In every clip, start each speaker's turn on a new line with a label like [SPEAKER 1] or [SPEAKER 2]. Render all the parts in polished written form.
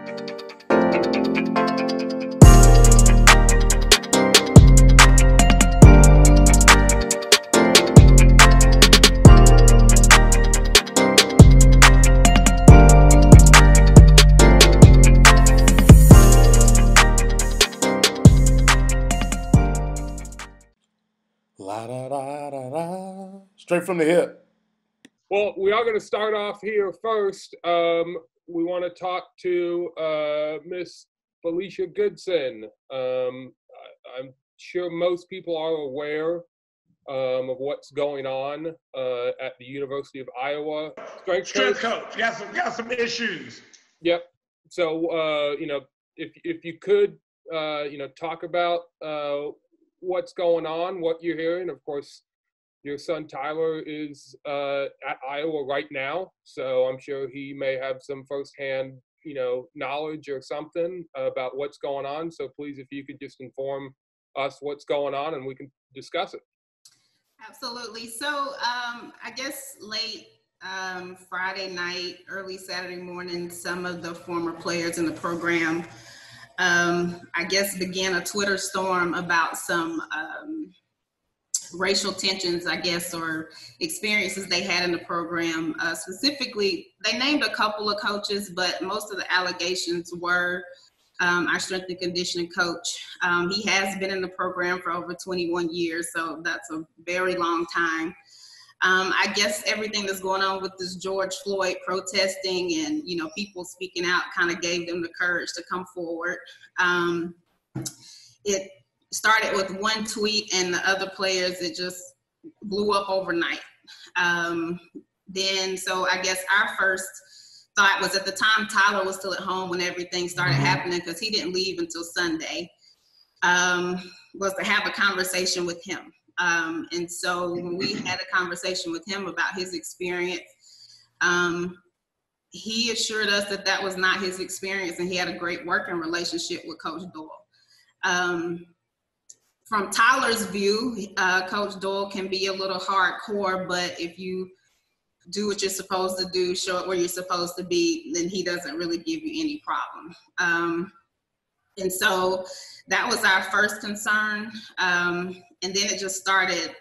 [SPEAKER 1] La da da da da. Straight from the hip.
[SPEAKER 2] Well, we are going to start off here first. We want to talk to Miss Felicia Goodson. I'm sure most people are aware of what's going on at the University of Iowa.
[SPEAKER 3] Strength coach. Got some issues.
[SPEAKER 2] Yep. So, if you could, talk about what's going on, what you're hearing. Of course, your son Tyler is at Iowa right now, so I'm sure he may have some firsthand, knowledge or something about what's going on. So please, if you could just inform us what's going on, and we can discuss it.
[SPEAKER 4] Absolutely. So I guess late Friday night, early Saturday morning, some of the former players in the program, I guess, began a Twitter storm about some racial tensions, I guess, or experiences they had in the program. Specifically, they named a couple of coaches, but most of the allegations were our strength and conditioning coach. He has been in the program for over 21 years, so that's a very long time. I guess everything that's going on with this George Floyd protesting and, people speaking out kind of gave them the courage to come forward. It started with one tweet, and the other players, it just blew up overnight. So I guess our first thought was, at the time, Tyler was still at home when everything started happening, because he didn't leave until Sunday, was to have a conversation with him. And so when we had a conversation with him about his experience, he assured us that that was not his experience, and he had a great working relationship with Coach Doyle. From Tyler's view, Coach Doyle can be a little hardcore, but if you do what you're supposed to do, show it where you're supposed to be, then he doesn't really give you any problem. And so that was our first concern. And then it just started,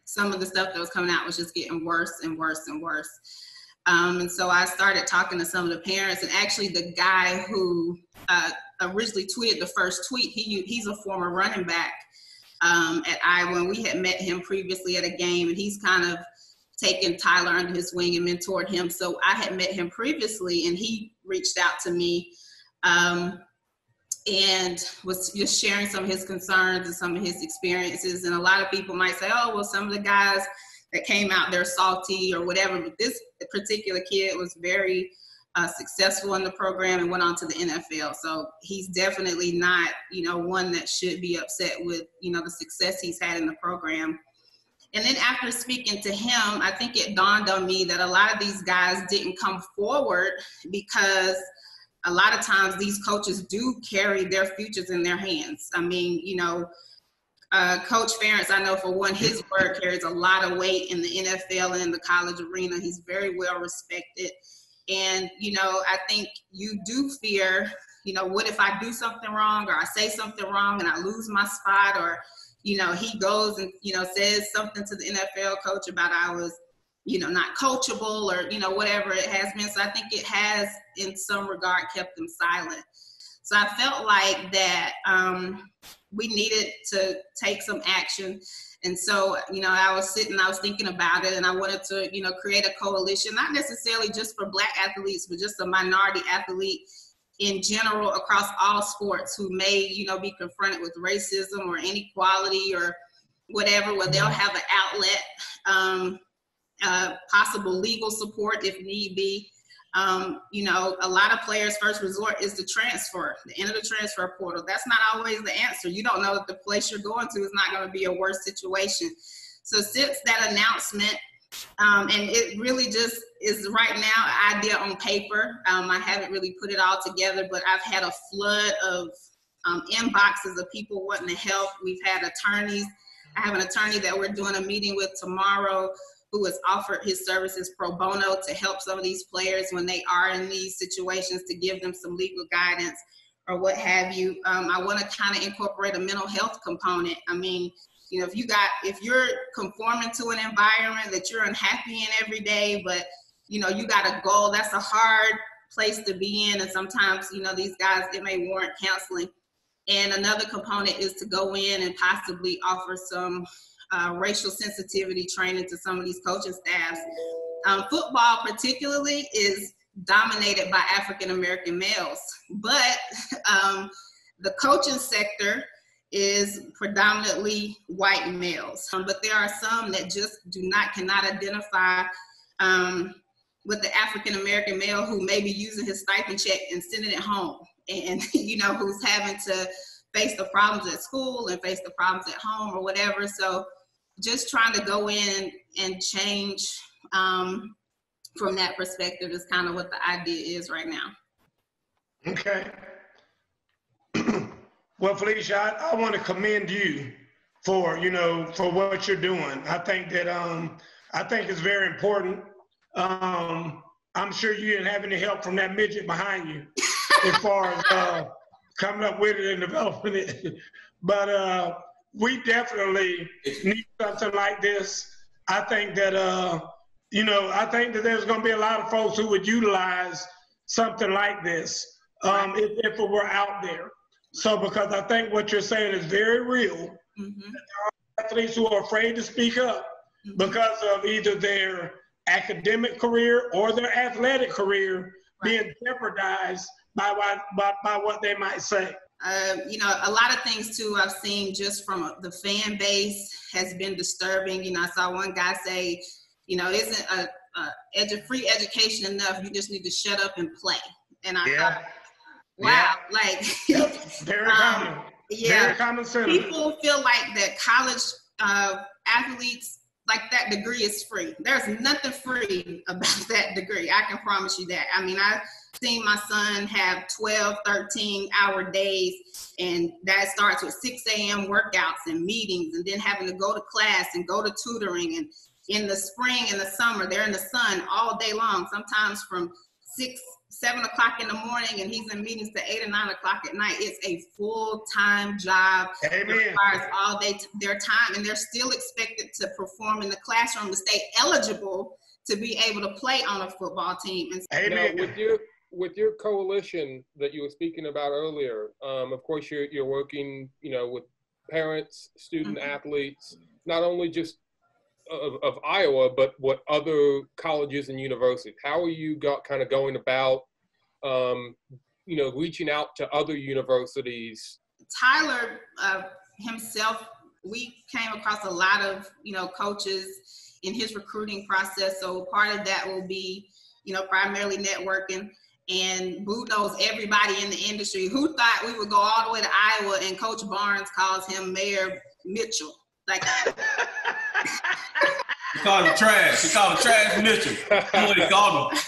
[SPEAKER 4] some of the stuff that was coming out was just getting worse and worse and worse. And so I started talking to some of the parents, and actually the guy who originally tweeted the first tweet, he's a former running back at Iowa, and we had met him previously at a game, and he's kind of taken Tyler under his wing and mentored him. So I had met him previously, and he reached out to me and was just sharing some of his concerns and some of his experiences. And a lot of people might say, oh, well, some of the guys that came out, they're salty or whatever, but this particular kid was very successful in the program and went on to the NFL. So he's definitely not, one that should be upset with, the success he's had in the program. And then after speaking to him, I think it dawned on me that a lot of these guys didn't come forward because a lot of times these coaches do carry their futures in their hands. I mean, Coach Ferentz, I know for one, his word carries a lot of weight in the NFL and in the college arena. He's very well respected. And, I think you do fear, what if I do something wrong, or I say something wrong and I lose my spot, or, he goes and, says something to the NFL coach about I was, not coachable, or, whatever it has been. So I think it has, in some regard, kept them silent. So I felt like that we needed to take some action. And so, I was thinking about it, and I wanted to, create a coalition, not necessarily just for Black athletes, but just a minority athlete in general across all sports who may, be confronted with racism or inequality or whatever, where they'll have an outlet, possible legal support if need be. A lot of players' first resort is the transfer, the end of the transfer portal. That's not always the answer. You don't know if the place you're going to is not going to be a worse situation. So since that announcement, and it really just is right now an idea on paper. I haven't really put it all together, but I've had a flood of inboxes of people wanting to help. We've had attorneys. I have an attorney that we're doing a meeting with tomorrow who has offered his services pro bono to help some of these players when they are in these situations, to give them some legal guidance or what have you. I want to kind of incorporate a mental health component. I mean, you know, if you're conforming to an environment that you're unhappy in every day, but, you know, you got a goal, that's a hard place to be in. And sometimes, you know, these guys, it may warrant counseling. And another component is to go in and possibly offer some racial sensitivity training to some of these coaching staffs. Football particularly is dominated by African-American males, but the coaching sector is predominantly white males. But there are some that just cannot identify with the African-American male who may be using his stipend check and sending it home, and, you know, who's having to face the problems at school and face the problems at home or whatever. So just trying to go in and change from that perspective is kind of what the idea is right now.
[SPEAKER 3] Okay. Well, Felicia, I want to commend you for, you know, for what you're doing. I think that, I think it's very important. I'm sure you didn't have any help from that midget behind you as far as coming up with it and developing it. But we definitely need something like this. I think that, you know, I think that there's going to be a lot of folks who would utilize something like this if it were out there. So, because I think what you're saying is very real. Mm-hmm. There are athletes who are afraid to speak up because of either their academic career or their athletic career being jeopardized by what they might say.
[SPEAKER 4] You know, a lot of things too I've seen just from the fan base has been disturbing. You know, I saw one guy say, you know, isn't free education enough? You just need to shut up and play. And I thought, wow, like
[SPEAKER 3] very common. Very common sentiment.
[SPEAKER 4] People feel like that college athletes, like that degree is free. There's nothing free about that degree. I can promise you that. I mean, I've seen my son have 12, 13-hour days, and that starts with 6 a.m. workouts and meetings, and then having to go to class and go to tutoring. And in the spring and the summer, they're in the sun all day long, sometimes from 6, 7 o'clock in the morning, and he's in meetings to 8 or 9 o'clock at night. It's a full-time job. Amen. It requires all day their time, and they're still expected to perform in the classroom to stay eligible to be able to play on a football team. And
[SPEAKER 3] Amen.
[SPEAKER 2] Now, with your coalition that you were speaking about earlier, of course you're working, you know, with parents, student athletes, not only just of Iowa, but what other colleges and universities. How are you kind of going about, you know, reaching out to other universities?
[SPEAKER 4] Tyler himself, we came across a lot of, you know, coaches in his recruiting process. So part of that will be, you know, primarily networking. And Boo knows everybody in the industry. Who thought we would go all the way to Iowa and Coach Barnes calls him Mayor Mitchell? Like,
[SPEAKER 5] he called him trash. He called him Trash Mitchell. That's what he called him.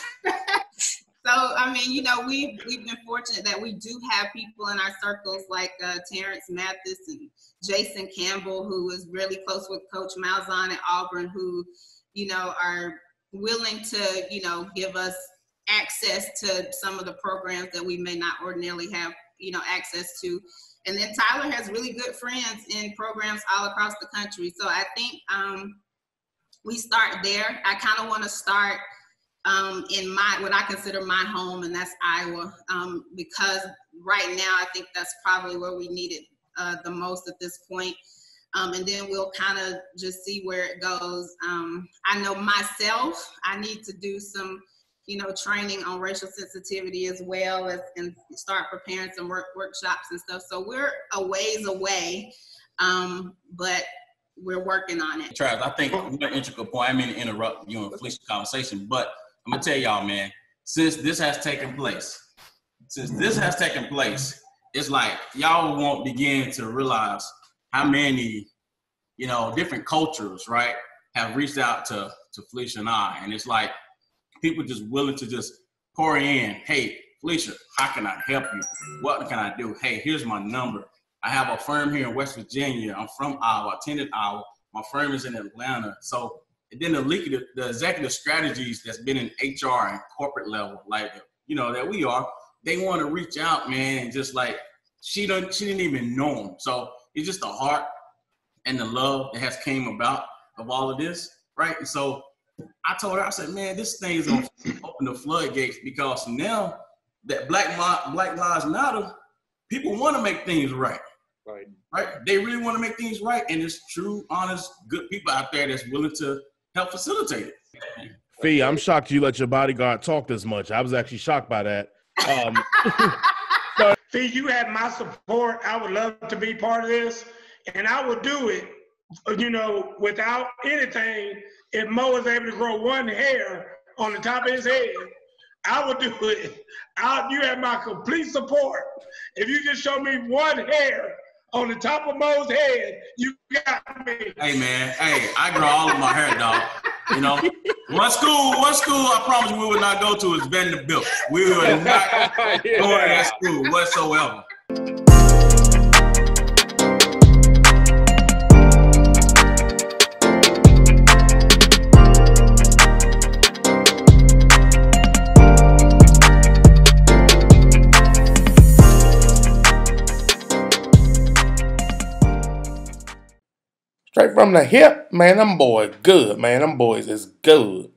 [SPEAKER 4] So, I mean, you know, we've been fortunate that we do have people in our circles like Terrence Mathis and Jason Campbell, who is really close with Coach Malzahn at Auburn, who, you know, are willing to, you know, give us access to some of the programs that we may not ordinarily have, you know, access to. And then Tyler has really good friends in programs all across the country. So I think we start there. I kind of want to start in what I consider my home, and that's Iowa, because right now I think that's probably where we need it the most at this point. And then we'll kind of just see where it goes. I know myself, I need to do some, you know, training on racial sensitivity as well as, and start preparing some workshops and stuff. So we're a ways away, but we're working on it.
[SPEAKER 5] Travis, I think one integral point, I mean to interrupt you and Felicia's conversation, but I'm gonna tell y'all, man, since this has taken place, it's like y'all won't begin to realize how many, you know, different cultures, right, have reached out to Felicia and I. And it's like people just willing to just pour in, hey, Felicia, how can I help you? What can I do? Hey, here's my number. I have a firm here in West Virginia. I'm from Iowa, attended Iowa. My firm is in Atlanta. So And then the executive strategies that's been in HR and corporate level, like, you know, that we are, they want to reach out, man, and just like, she didn't even know him. So it's just the heart and the love that has came about of all of this, right? And so I told her, I said, man, this thing is going to open the floodgates, because now that Black Lives Matter, people want to make things right. Right? They really want to make things right. And there's true, honest, good people out there that's willing to help facilitate it.
[SPEAKER 1] Fee, I'm shocked you let your bodyguard talk this much. I was actually shocked by that.
[SPEAKER 3] Fee, you have my support. I would love to be part of this. And I would do it, you know, without anything. If Mo is able to grow one hair on the top of his head, I would do it. You have my complete support. If you just show me one hair on the top of Mo's head, you got me.
[SPEAKER 5] Hey, man. Hey, I grow all of my hair, dog. You know, one school I promise we will not go to is Vanderbilt. We will not go to that school whatsoever.
[SPEAKER 1] Straight from the hip, man, them boys good, man. Them boys is good.